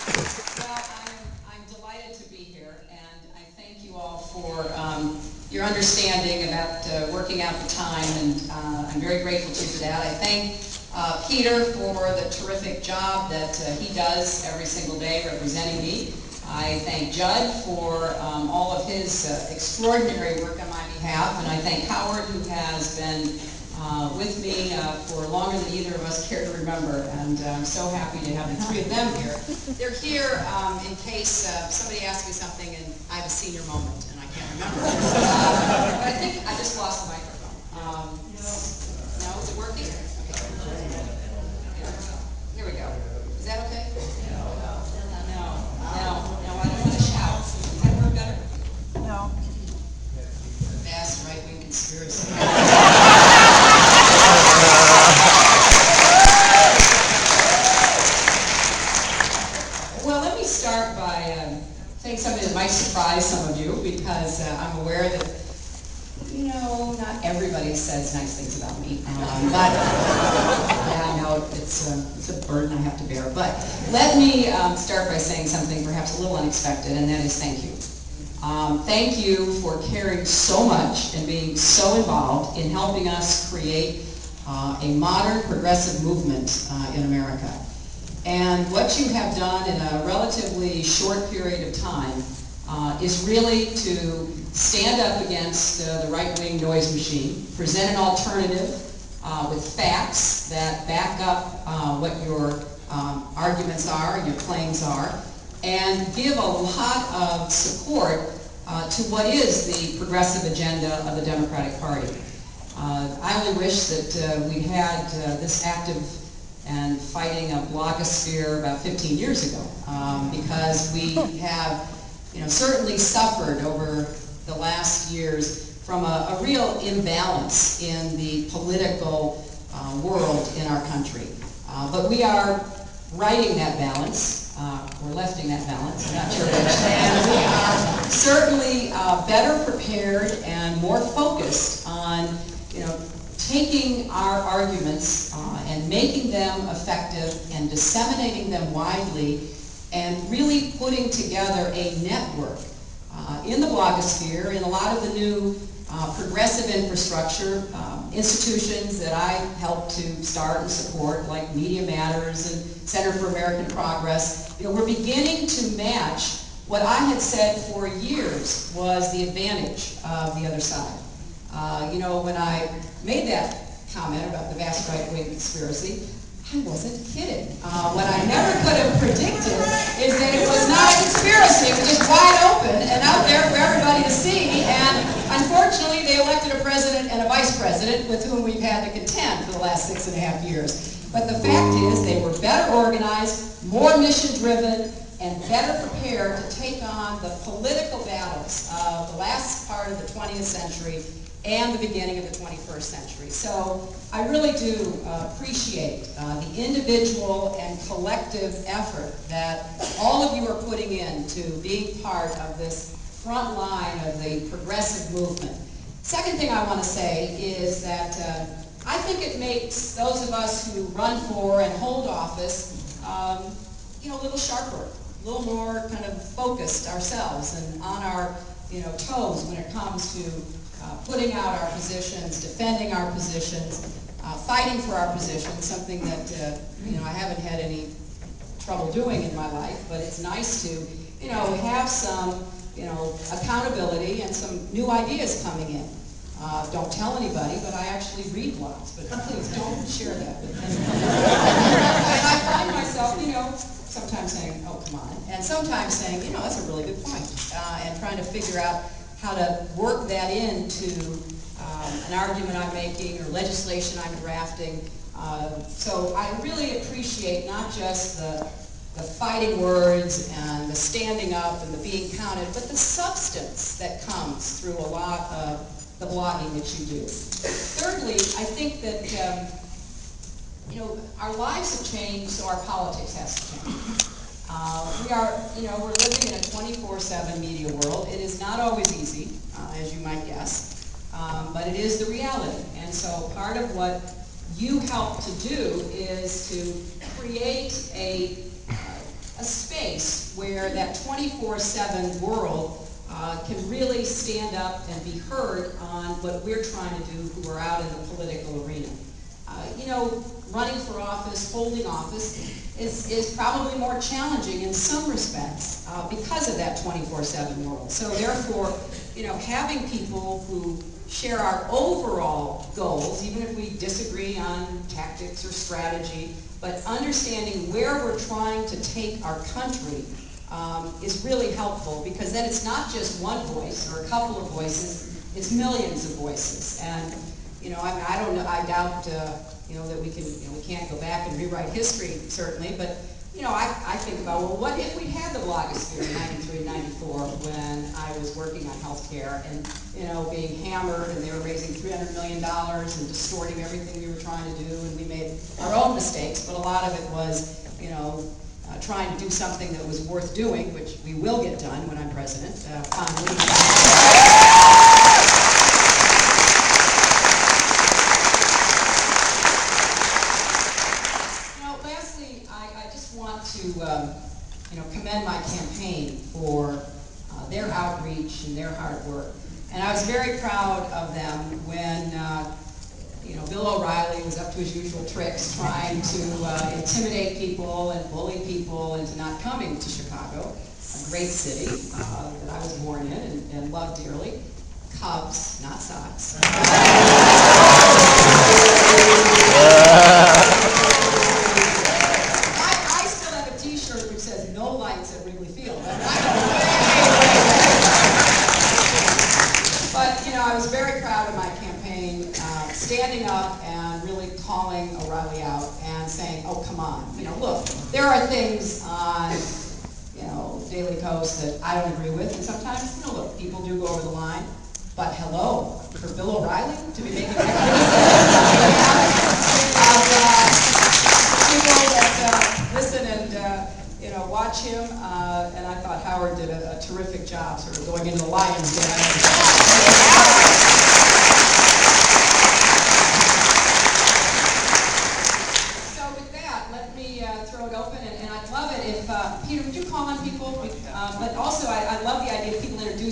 Well, I'm delighted to be here, and I thank you all for your understanding about working out the time, and I'm very grateful to you for that. I thank Peter for the terrific job that he does every single day representing me. I thank Judd for all of his extraordinary work on my behalf, and I thank Howard, who has been with me for longer than either of us care to remember, and I'm so happy to have the three of them here. They're here in case somebody asks me something and I have a senior moment and I can't remember. But I think I just lost the microphone. No, is it working? Okay. Here we go. Is that okay? No, I don't want to shout. Is that work better? No. Vast right-wing conspiracy. Well, let me start by saying something that might surprise some of you, because I'm aware that, not everybody says nice things about me. But yeah, I know it's a burden I have to bear. But let me start by saying something perhaps a little unexpected, and that is thank you. Thank you for caring so much and being so involved in helping us create a modern progressive movement in America. And what you have done in a relatively short period of time is really to stand up against the right-wing noise machine, present an alternative with facts that back up what your arguments are, your claims are, and give a lot of support to what is the progressive agenda of the Democratic Party. I only wish that we had this active and fighting a blogosphere about 15 years ago, because we have certainly suffered over the last years from a real imbalance in the political world in our country. But we are righting that balance, or lefting that balance, I'm not sure which, and we are certainly better prepared and more focused on taking our arguments and making them effective and disseminating them widely, and really putting together a network in the blogosphere, in a lot of the new progressive infrastructure institutions that I helped to start and support, like Media Matters and Center for American Progress. We're beginning to match what I had said for years was the advantage of the other side. When I made that comment about the vast right-wing conspiracy, I wasn't kidding. What I never could have predicted is that it was not a conspiracy. It was just wide open and out there for everybody to see. And unfortunately, they elected a president and a vice president with whom we've had to contend for the last 6.5 years. But the fact is, they were better organized, more mission-driven, and better prepared to take on the political battles of the last part of the 20th century and the beginning of the 21st century. So I really do appreciate the individual and collective effort that all of you are putting into being part of this front line of the progressive movement. Second thing I want to say is that I think it makes those of us who run for and hold office a little sharper, a little more kind of focused ourselves and on our toes when it comes to putting out our positions, defending our positions, fighting for our positions, something that I haven't had any trouble doing in my life, but it's nice to have some accountability and some new ideas coming in. Don't tell anybody, but I actually read blogs, but please don't share that with anyone. And I find myself, sometimes saying, oh, come on, and sometimes saying, that's a really good point, and trying to figure out how to work that into an argument I'm making or legislation I'm drafting. So I really appreciate not just the fighting words and the standing up and the being counted, but the substance that comes through a lot of the blogging that you do. Thirdly, I think that our lives have changed, so our politics has to change. We're living in a 24/7 media world. It is not always easy, as you might guess, but it is the reality. And so part of what you help to do is to create a a space where that 24/7 world can really stand up and be heard on what we're trying to do who are out in the political arena. You know, running for office, holding office, is probably more challenging in some respects because of that 24/7 world. So therefore, you know, having people who share our overall goals, even if we disagree on tactics or strategy, but understanding where we're trying to take our country is really helpful, because then it's not just one voice or a couple of voices, it's millions of voices. And you know, I don't know, I doubt you know, that we can, you know, we can't go back and rewrite history, certainly, but you know, I think about, well, what if we had the blogosphere in 93, 94 when I was working on healthcare and, you know, being hammered, and they were raising $300 million and distorting everything we were trying to do, and we made our own mistakes, but a lot of it was, you know, trying to do something that was worth doing, which we will get done when I'm president. To you know, commend my campaign for their outreach and their hard work, and I was very proud of them when you know, Bill O'Reilly was up to his usual tricks, trying to intimidate people and bully people into not coming to Chicago, a great city that I was born in and loved dearly. Cubs, not Sox. But, you know, I was very proud of my campaign, standing up and really calling O'Reilly out and saying, oh, come on. You know, look, there are things on, you know, Daily Kos that I don't agree with, and sometimes, you know, look, people do go over the line. But hello, for Bill O'Reilly to be making that people that listen and, you know, watch him, and I thought Howard did a terrific job sort of going into the Lions' den.